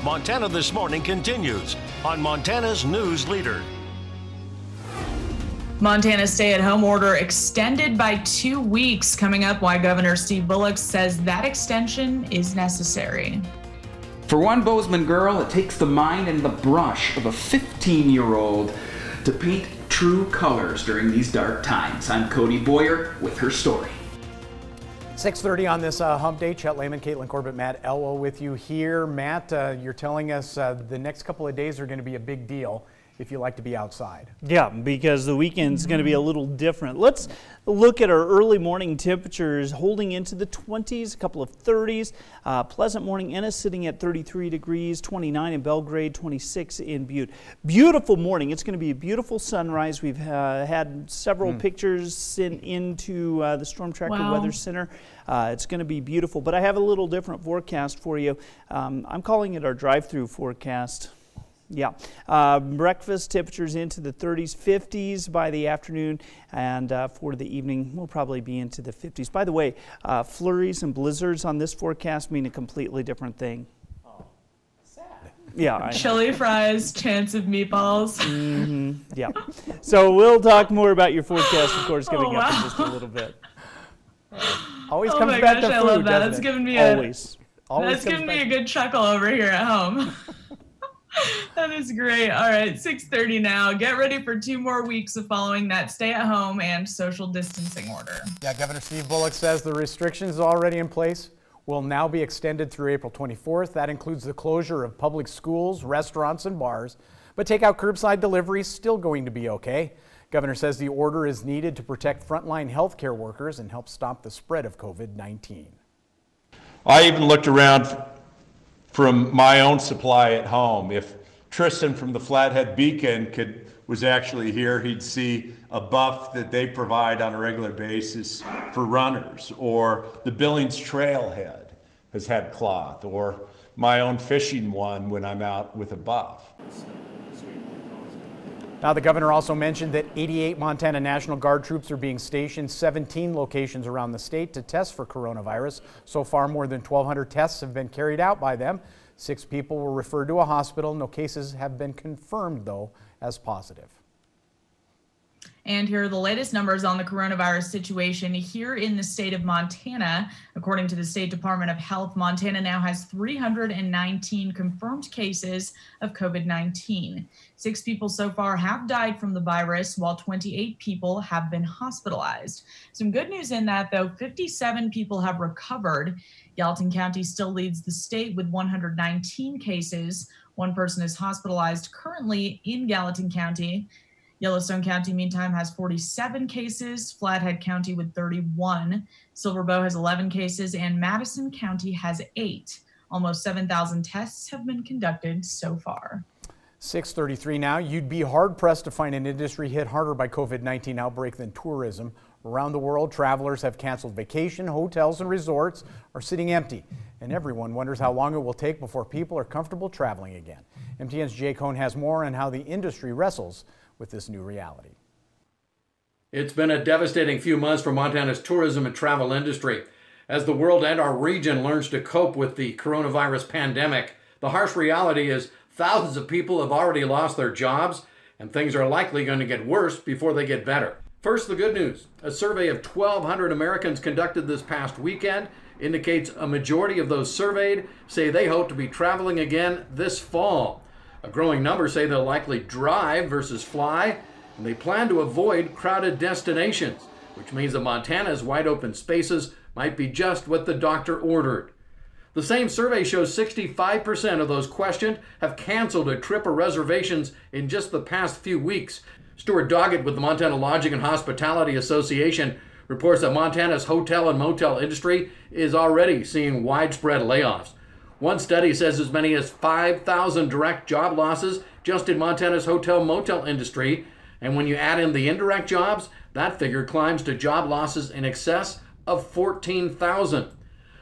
Montana This Morning continues on Montana's News Leader. Montana's stay-at-home order extended by 2 weeks. Coming up, why Governor Steve Bullock says that extension is necessary. For one Bozeman girl, it takes the mind and the brush of a 15-year-old to paint true colors during these dark times. I'm Cody Boyer with her story. 6:30 on this hump day. Chet Lehman, Caitlin Corbett, Matt Elwell with you here. Matt, you're telling us the next couple of days are going to be a big deal if you like to be outside. Yeah, because the weekend's going to be a little different. Let's look at our early morning temperatures holding into the 20s, a couple of 30s. Pleasant morning. Ennis sitting at 33 degrees, 29 in Belgrade, 26 in Butte. Beautiful morning. It's going to be a beautiful sunrise. We've had several pictures sent into the Storm Tracker Weather Center. It's going to be beautiful, but I have a little different forecast for you. I'm calling it our drive-through forecast. Yeah, breakfast temperatures into the 30s, 50s by the afternoon, and for the evening, we'll probably be into the 50s. By the way, flurries and blizzards on this forecast mean a completely different thing. Oh, sad. Yeah. Chili fries, chance of meatballs. Yeah. So we'll talk more about your forecast, of course, coming up in just a little bit. Always Oh comes my back gosh, to I food, love that. doesn't That's it? giving me Always. That's giving me a good chuckle over here at home. That is great. All right, 6:30 now. Get ready for 2 more weeks of following that stay-at-home and social distancing order. Yeah, Governor Steve Bullock says the restrictions already in place will now be extended through April 24th. That includes the closure of public schools, restaurants, and bars. But takeout curbside delivery is still going to be okay. Governor says the order is needed to protect frontline healthcare workers and help stop the spread of COVID-19. I even looked around from my own supply at home. If Tristan from the Flathead Beacon was actually here, he'd see a buff that they provide on a regular basis for runners, or the Billings Trailhead has had cloth, or my own fishing one when I'm out with a buff. Now, the governor also mentioned that 88 Montana National Guard troops are being stationed 17 locations around the state to test for coronavirus. So far, more than 1,200 tests have been carried out by them. 6 people were referred to a hospital. No cases have been confirmed, though, as positive. And here are the latest numbers on the coronavirus situation here in the state of Montana. According to the State Department of Health, Montana now has 319 confirmed cases of COVID-19. 6 people so far have died from the virus, while 28 people have been hospitalized. Some good news in that, though, 57 people have recovered. Gallatin County still leads the state with 119 cases. 1 person is hospitalized currently in Gallatin County. Yellowstone County, meantime, has 47 cases, Flathead County with 31, Silver Bow has 11 cases, and Madison County has 8. Almost 7,000 tests have been conducted so far. 6:33 now. You'd be hard-pressed to find an industry hit harder by COVID-19 outbreak than tourism. Around the world, travelers have canceled vacation, hotels and resorts are sitting empty, and everyone wonders how long it will take before people are comfortable traveling again. MTN's Jay Cohn has more on how the industry wrestles with this new reality. It's been a devastating few months for Montana's tourism and travel industry. As the world and our region learns to cope with the coronavirus pandemic, the harsh reality is thousands of people have already lost their jobs, and things are likely going to get worse before they get better. First, the good news. A survey of 1,200 Americans conducted this past weekend indicates a majority of those surveyed say they hope to be traveling again this fall. A growing number say they'll likely drive versus fly, and they plan to avoid crowded destinations, which means that Montana's wide open spaces might be just what the doctor ordered. The same survey shows 65% of those questioned have canceled a trip or reservations in just the past few weeks. Stuart Doggett with the Montana Lodging and Hospitality Association reports that Montana's hotel and motel industry is already seeing widespread layoffs. One study says as many as 5,000 direct job losses just in Montana's hotel-motel industry, and when you add in the indirect jobs, that figure climbs to job losses in excess of 14,000.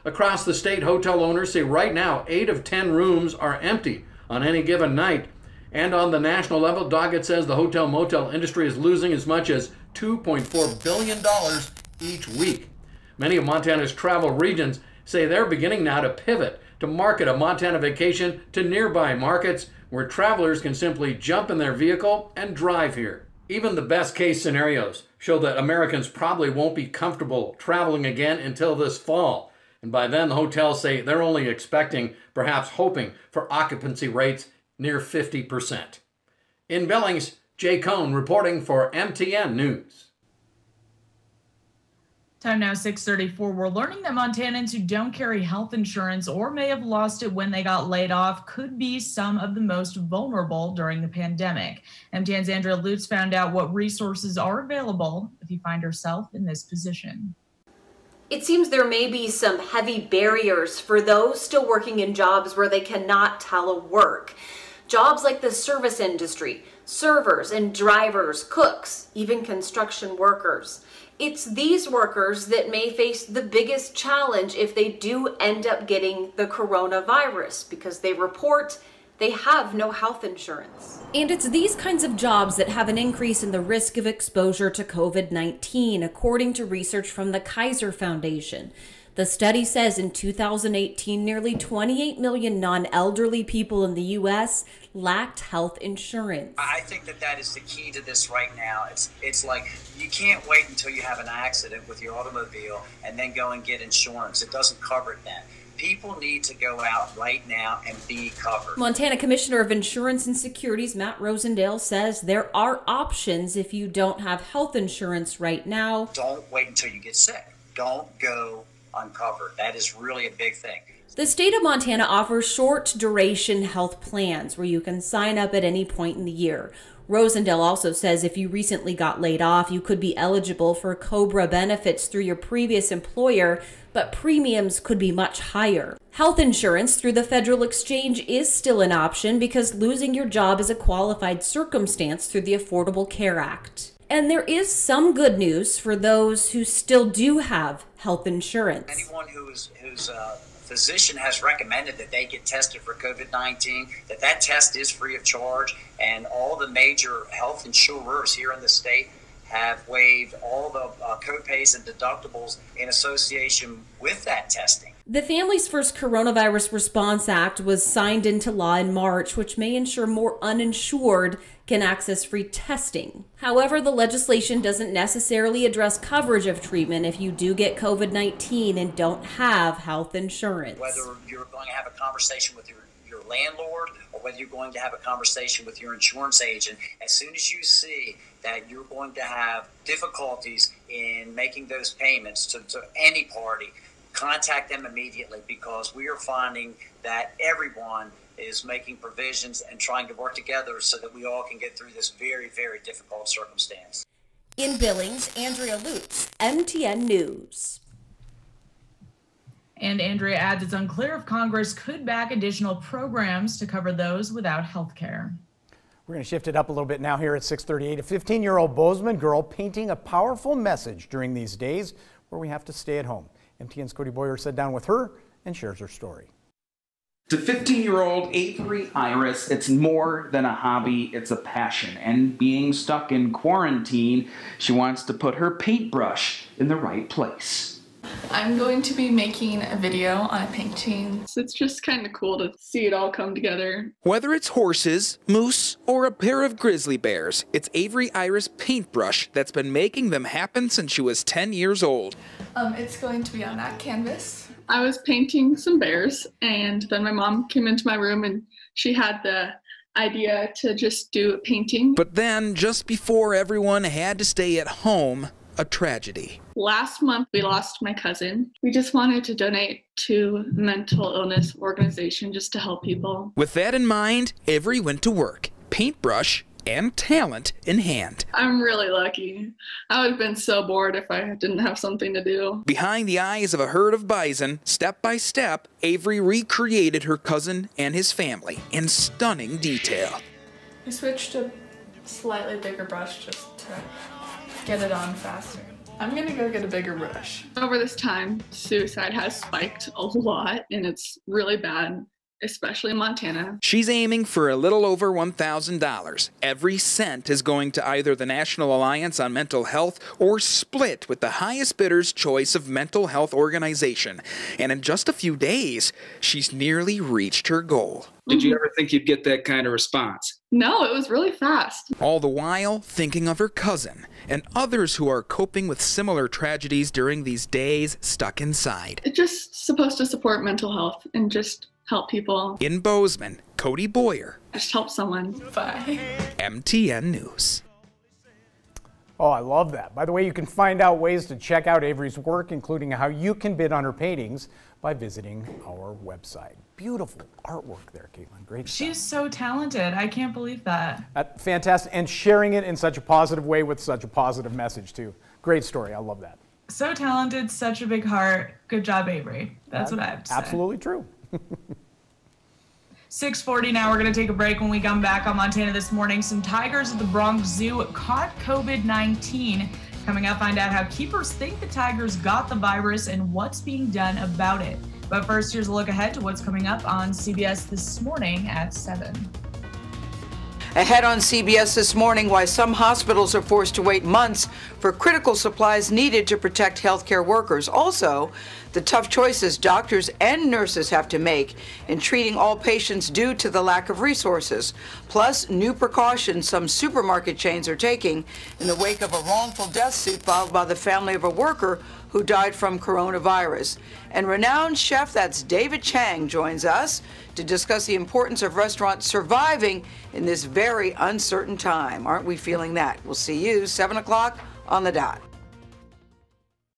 Across the state, hotel owners say right now 8 of 10 rooms are empty on any given night. And on the national level, Doggett says the hotel-motel industry is losing as much as $2.4 billion each week. Many of Montana's travel regions say they're beginning now to pivot to market a Montana vacation to nearby markets where travelers can simply jump in their vehicle and drive here. Even the best case scenarios show that Americans probably won't be comfortable traveling again until this fall. And by then, the hotels say they're only expecting, perhaps hoping, for occupancy rates near 50%. In Billings, Jay Cohn reporting for MTN News. Time now 6:34. We're learning that Montanans who don't carry health insurance or may have lost it when they got laid off could be some of the most vulnerable during the pandemic. MTN's Andrea Lutz found out what resources are available if you find yourself in this position. It seems there may be some heavy barriers for those still working in jobs where they cannot telework. Jobs like the service industry, servers and drivers, cooks, even construction workers. It's these workers that may face the biggest challenge if they do end up getting the coronavirus because they report they have no health insurance. And it's these kinds of jobs that have an increase in the risk of exposure to COVID-19, according to research from the Kaiser Foundation. The study says in 2018, nearly 28 million non-elderly people in the U.S. lacked health insurance. I think that is the key to this right now. It's like you can't wait until you have an accident with your automobile and then go and get insurance. It doesn't cover it then. People need to go out right now and be covered. Montana Commissioner of Insurance and Securities Matt Rosendale says there are options if you don't have health insurance right now. Don't wait until you get sick. Don't go uncovered. That is really a big thing. The state of Montana offers short duration health plans where you can sign up at any point in the year. Rosendale also says if you recently got laid off, you could be eligible for COBRA benefits through your previous employer, but premiums could be much higher. Health insurance through the federal exchange is still an option because losing your job is a qualified circumstance through the Affordable Care Act. And there is some good news for those who still do have health insurance. Anyone whose physician has recommended that they get tested for COVID-19, that test is free of charge, and all the major health insurers here in the state have waived all the co-pays and deductibles in association with that testing. The Families First Coronavirus Response Act was signed into law in March, which may ensure more uninsured can access free testing. However, the legislation doesn't necessarily address coverage of treatment if you do get COVID-19 and don't have health insurance. Whether you're going to have a conversation with your landlord or whether you're going to have a conversation with your insurance agent, as soon as you see that you're going to have difficulties in making those payments to any party, contact them immediately, because we are finding that everyone is making provisions and trying to work together so that we all can get through this very, very difficult circumstance. In Billings, Andrea Lutz, MTN News. And Andrea adds it's unclear if Congress could back additional programs to cover those without health care. We're going to shift it up a little bit now here at 6:38. A 15-year-old Bozeman girl painting a powerful message during these days where we have to stay at home. MTN's Cody Boyer sat down with her and shares her story. To 15-year-old Avery Iris, it's more than a hobby, it's a passion. And being stuck in quarantine, she wants to put her paintbrush in the right place. I'm going to be making a video on a painting. So it's just kind of cool to see it all come together. Whether it's horses, moose, or a pair of grizzly bears, it's Avery Iris' paintbrush that's been making them happen since she was 10 years old. It's going to be on that canvas. I was painting some bears, and then my mom came into my room and she had the idea to just do a painting. But then, just before everyone had to stay at home, a tragedy. Last month, we lost my cousin. We just wanted to donate to a mental illness organization just to help people. With that in mind, Avery went to work, paintbrush and talent in hand. I'm really lucky. I would have been so bored if I didn't have something to do. Behind the eyes of a herd of bison, step by step, Avery recreated her cousin and his family in stunning detail. I switched to a slightly bigger brush just to get it on faster. I'm gonna go get a bigger brush. Over this time, suicide has spiked a lot and it's really bad. especially in Montana. She's aiming for a little over $1,000. Every cent is going to either the National Alliance on Mental Health or split with the highest bidder's choice of mental health organization. And in just a few days, she's nearly reached her goal. Did you ever think you'd get that kind of response? No, it was really fast. All the while thinking of her cousin and others who are coping with similar tragedies during these days stuck inside. It's just supposed to support mental health and just help people. In Bozeman, Cody Boyer. Just help someone. Bye. MTN News. Oh, I love that. By the way, you can find out ways to check out Avery's work, including how you can bid on her paintings, by visiting our website. Beautiful artwork there, Caitlin. Great stuff. She's so talented. I can't believe that. Fantastic. And sharing it in such a positive way with such a positive message, too. Great story. I love that. So talented, such a big heart. Good job, Avery. That's what I have to say. Absolutely true. 6:40 now. We're going to take a break. When we come back on Montana This Morning, some tigers at the Bronx Zoo caught COVID-19. Coming up, find out how keepers think the tigers got the virus and what's being done about it. But first, here's a look ahead to what's coming up on CBS This Morning at 7. Ahead on CBS This Morning, why some hospitals are forced to wait months for critical supplies needed to protect healthcare workers. Also, the tough choices doctors and nurses have to make in treating all patients due to the lack of resources. Plus, new precautions some supermarket chains are taking in the wake of a wrongful death suit filed by the family of a worker who died from coronavirus. And renowned chef, that's David Chang, joins us to discuss the importance of restaurants surviving in this very uncertain time. Aren't we feeling that? We'll see you 7 o'clock on the dot.